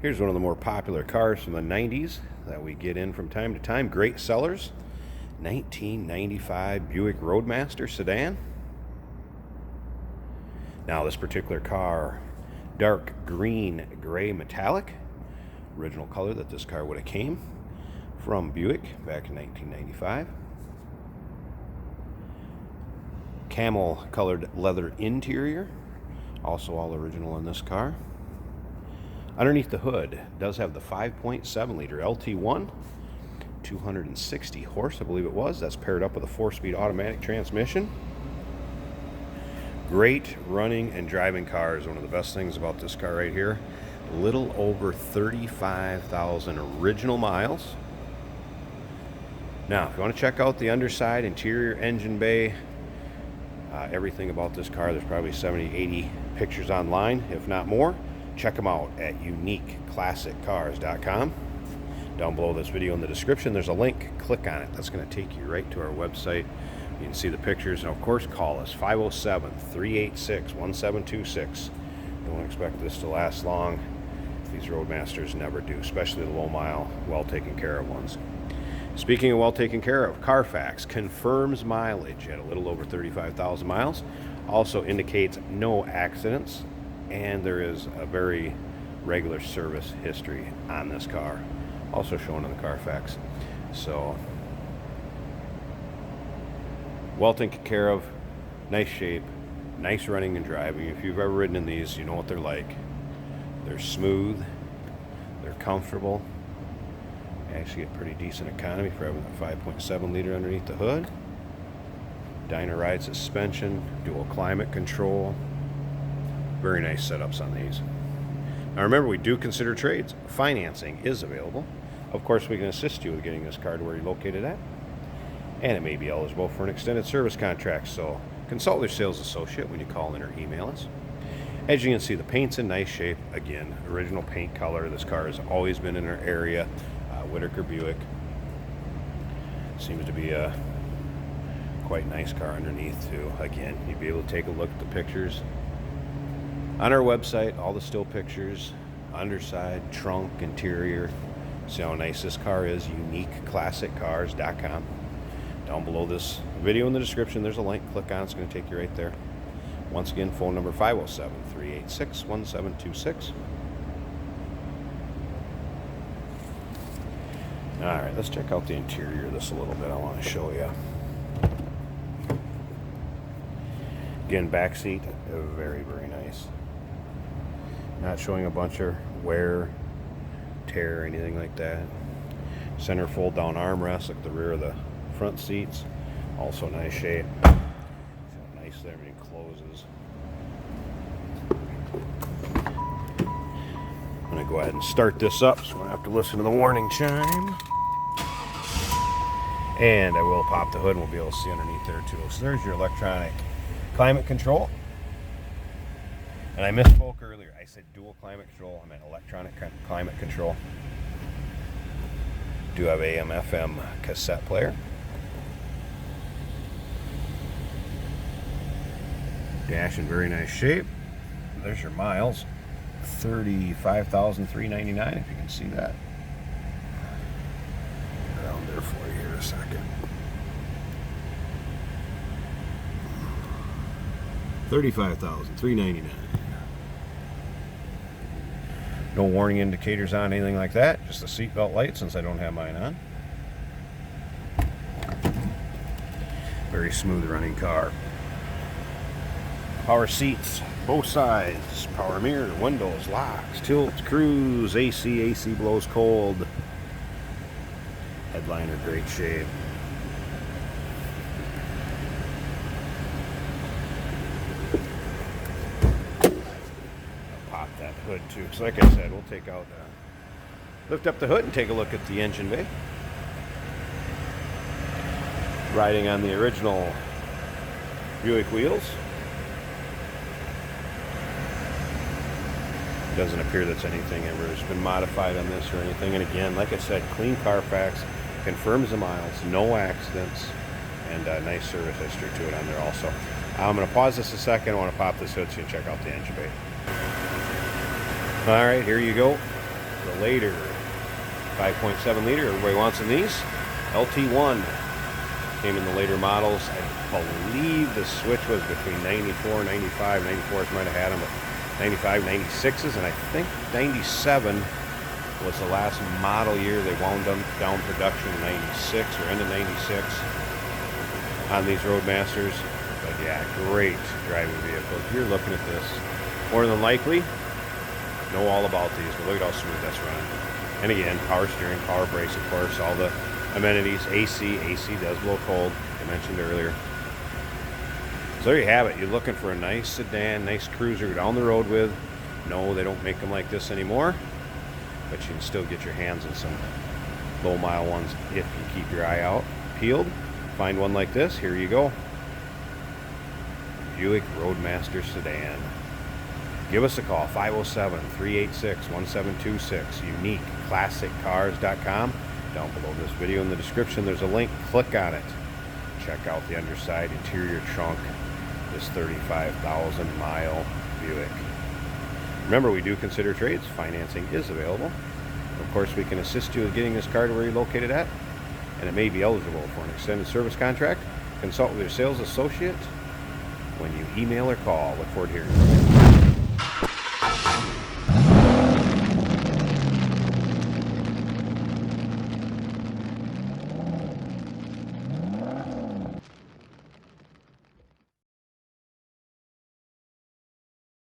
Here's one of the more popular cars from the 90s that we get in from time to time. Great sellers. 1995 Buick Roadmaster sedan. Now this particular car, dark green gray metallic. Original color that this car would have came from Buick back in 1995. Camel colored leather interior. Also all original in this car. Underneath the hood does have the 5.7 liter LT1, 260 horse, I believe it was. That's paired up with a 4-speed automatic transmission. Great running and driving cars. One of the best things about this car right here, little over 35,000 original miles. Now, if you want to check out the underside, interior, engine bay, everything about this car, there's probably 70, 80 pictures online, if not more. Check them out at uniqueclassiccars.com. Down below this video in the description, there's a link. Click on it. That's going to take you right to our website. You can see the pictures. And, of course, call us, 507-386-1726. Don't expect this to last long. These Roadmasters never do, especially the low-mile, well-taken-care-of ones. Speaking of well taken care of, Carfax confirms mileage at a little over 35,000 miles. Also indicates no accidents. And there is a very regular service history on this car, also shown on the Carfax. So, well taken care of, nice shape, nice running and driving. If you've ever ridden in these, you know what they're like. They're smooth, they're comfortable. You actually get pretty decent economy for having a 5.7 liter underneath the hood. Dyna-Ride suspension, dual climate control. Very nice setups on these. Now remember, we do consider trades. Financing is available. Of course, we can assist you with getting this car to where you're located at. And it may be eligible for an extended service contract. So consult your sales associate when you call in or email us. As you can see, the paint's in nice shape. Again, original paint color. This car has always been in our area. Whitaker Buick. Seems to be a quite nice car underneath too. Again, you'd be able to take a look at the pictures on our website, all the still pictures, underside, trunk, interior. See how nice this car is, uniqueclassiccars.com. Down below this video in the description, there's a link. Click on it, it's going to take you right there. Once again, phone number 507-386-1726. Alright, let's check out the interior of this a little bit. I want to show you. Again, back seat, very, very nice. Not showing a bunch of wear, tear, or anything like that. Center fold down armrest, like the rear of the front seats. Also nice shape. See how nice everything closes. I'm going to go ahead and start this up, so I'm going to have to listen to the warning chime. And I will pop the hood and we'll be able to see underneath there too. So there's your electronic climate control. And I misspoke earlier. I said dual climate control. I meant electronic climate control. Do have AM, FM cassette player. Dash in very nice shape. There's your miles. 35,399, if you can see that. Down there for you here a second. 35,399. No warning indicators on, anything like that. Just the seatbelt light, since I don't have mine on. Very smooth running car. Power seats, both sides. Power mirror, windows, locks, tilt, cruise, AC blows cold. Headliner, great shape. I'll pop that hood too. So like I said, we'll take out, lift up the hood and take a look at the engine bay. Riding on the original Buick wheels. Doesn't appear that's anything ever has been modified on this or anything. And again, like I said, clean Carfax, confirms the miles, no accidents, and a nice service history to it on there also. I'm going to pause this a second. I want to pop this hood so you can check out the engine bay. All right, here you go. the later 5.7 liter. Everybody wants in these. LT1 came in the later models. I believe the switch was between 94, 95. 94s might have had them, but 95, 96s, and I think 97 was the last model year. They wound them down production in 96 or end of 96 on these Roadmasters. But yeah, great driving vehicles. If you're looking at this, more than likely know all about these, but look at how smooth that's running. And again, power steering, power brakes, of course, all the amenities. AC does blow cold, I mentioned earlier. So there you have it. You're looking for a nice sedan, nice cruiser down the road with. No, they don't make them like this anymore, but you can still get your hands on some low mile ones if you keep your eye out peeled. Find one like this. Here you go. Buick Roadmaster sedan. Give us a call, 507-386-1726, uniqueclassiccars.com. Down below this video in the description, there's a link. Click on it. Check out the underside interior trunk, this 35,000 mile Buick. Remember, we do consider trades. Financing is available. Of course, we can assist you with getting this car to where you're located at, and it may be eligible for an extended service contract. Consult with your sales associate when you email or call. Look forward to hearing from you.